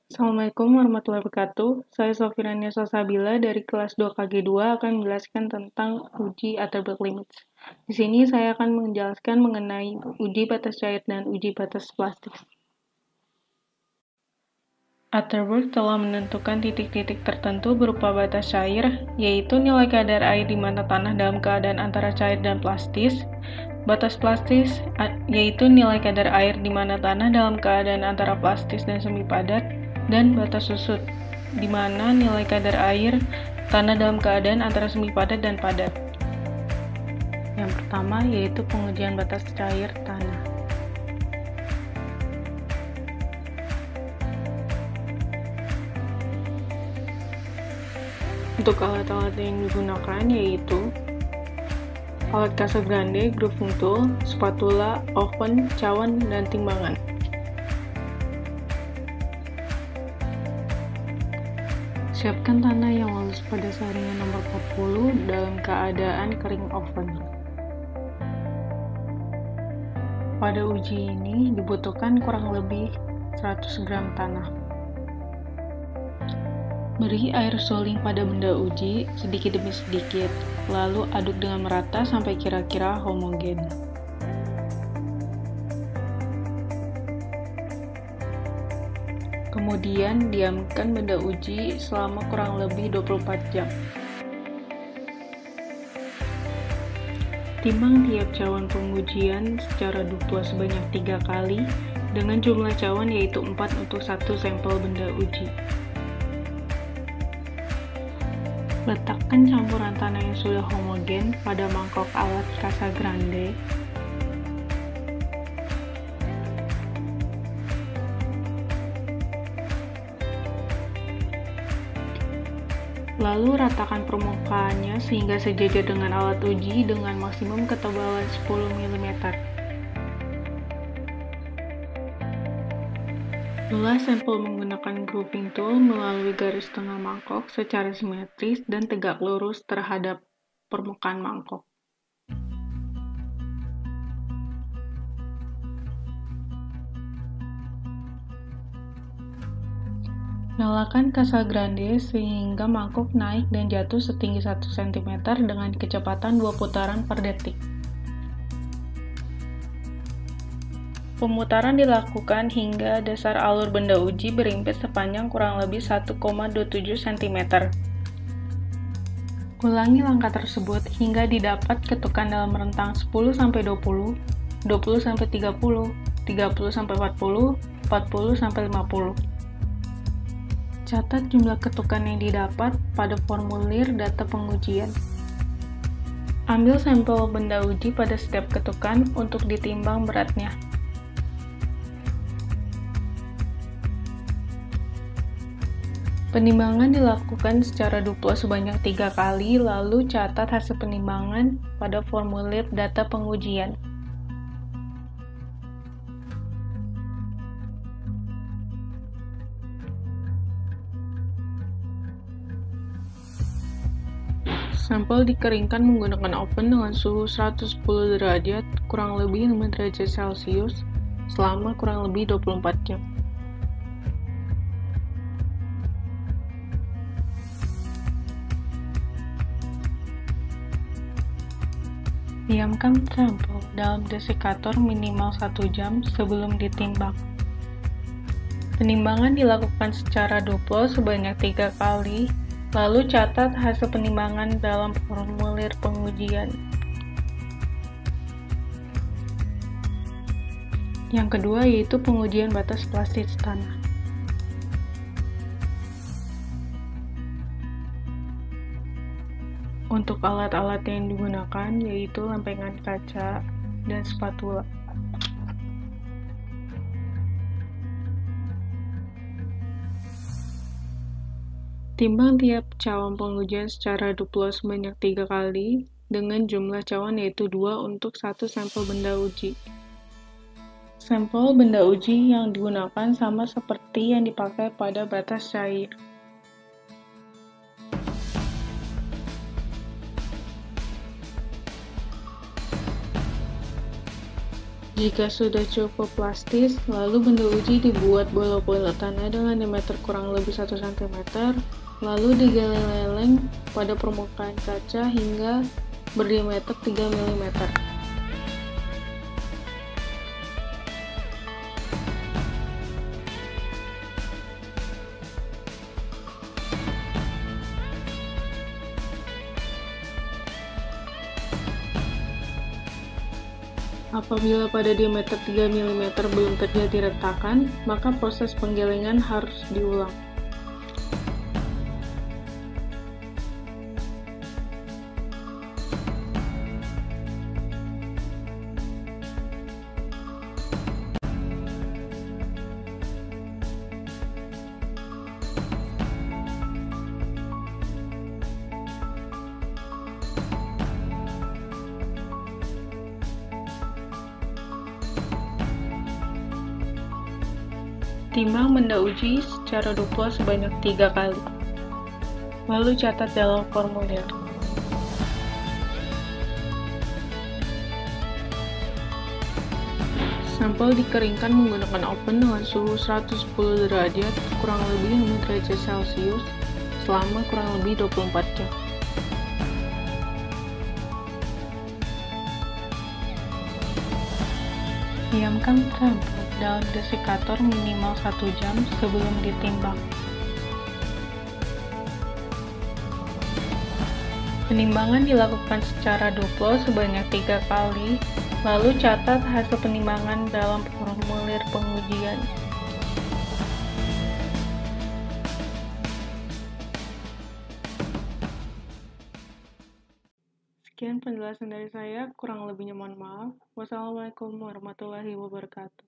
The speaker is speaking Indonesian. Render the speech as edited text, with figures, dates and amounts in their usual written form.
Assalamualaikum warahmatullahi wabarakatuh. Saya Sofirania Salsabila dari kelas 2 KG2 akan menjelaskan tentang uji Atterberg limits. Di sini saya akan menjelaskan mengenai uji batas cair dan uji batas plastik. Atterberg telah menentukan titik-titik tertentu berupa batas cair, yaitu nilai kadar air di mana tanah dalam keadaan antara cair dan plastis. Batas plastis, yaitu nilai kadar air di mana tanah dalam keadaan antara plastis dan semi padat. Dan batas susut, di mana nilai kadar air tanah dalam keadaan antara semi padat dan padat. Yang pertama yaitu pengujian batas cair tanah. Untuk alat-alat yang digunakan yaitu alat Casagrande, grooving tool, spatula, oven, cawan, dan timbangan. Siapkan tanah yang lolos pada saringan nomor 40 dalam keadaan kering oven. Pada uji ini dibutuhkan kurang lebih 100 gram tanah. Beri air suling pada benda uji sedikit demi sedikit, lalu aduk dengan merata sampai kira-kira homogen. Kemudian diamkan benda uji selama kurang lebih 24 jam. Timbang tiap cawan pengujian secara duplo sebanyak 3 kali dengan jumlah cawan yaitu 4 untuk satu sampel benda uji. Letakkan campuran tanah yang sudah homogen pada mangkok alat Casagrande. Lalu ratakan permukaannya sehingga sejajar dengan alat uji dengan maksimum ketebalan 10 mm. Belah sampel menggunakan grooving tool melalui garis tengah mangkok secara simetris dan tegak lurus terhadap permukaan mangkok. Nyalakan Casagrande sehingga mangkok naik dan jatuh setinggi 1 cm dengan kecepatan 2 putaran per detik. Pemutaran dilakukan hingga dasar alur benda uji berimpit sepanjang kurang lebih 1,27 cm. Ulangi langkah tersebut hingga didapat ketukan dalam rentang 10-20, 20-30, 30-40, 40-50. Catat jumlah ketukan yang didapat pada formulir data pengujian. Ambil sampel benda uji pada setiap ketukan untuk ditimbang beratnya. Penimbangan dilakukan secara duplo sebanyak 3 kali, lalu catat hasil penimbangan pada formulir data pengujian. Sampel dikeringkan menggunakan oven dengan suhu 110 derajat kurang lebih 5 derajat Celcius selama kurang lebih 24 jam. Diamkan sampel dalam desikator minimal 1 jam sebelum ditimbang. Penimbangan dilakukan secara duplo sebanyak 3 kali. Lalu catat hasil penimbangan dalam formulir pengujian. Yang kedua yaitu pengujian batas plastis tanah. Untuk alat-alat yang digunakan yaitu lempengan kaca dan spatula. Timbang tiap cawan pengujian secara duplo sebanyak 3 kali dengan jumlah cawan yaitu 2 untuk satu sampel benda uji. Sampel benda uji yang digunakan sama seperti yang dipakai pada batas cair. Jika sudah cukup plastis, lalu benda uji dibuat bola-bola tanah dengan diameter kurang lebih 1 cm, lalu digeleng-geleng pada permukaan kaca hingga berdiameter 3 mm. Apabila pada diameter 3 mm belum terjadi retakan, maka proses penggelengan harus diulang. Timbang benda uji secara duplo sebanyak 3 kali. Lalu catat dalam formulir. Sampel dikeringkan menggunakan oven dengan suhu 110 derajat kurang lebih 5 derajat Celcius selama kurang lebih 24 jam. Diamkan sampel dalam desikator minimal 1 jam sebelum ditimbang. Penimbangan dilakukan secara duplo sebanyak 3 kali, lalu catat hasil penimbangan dalam formulir pengujian. Sekian penjelasan dari saya, kurang lebihnya mohon maaf. Wassalamualaikum warahmatullahi wabarakatuh.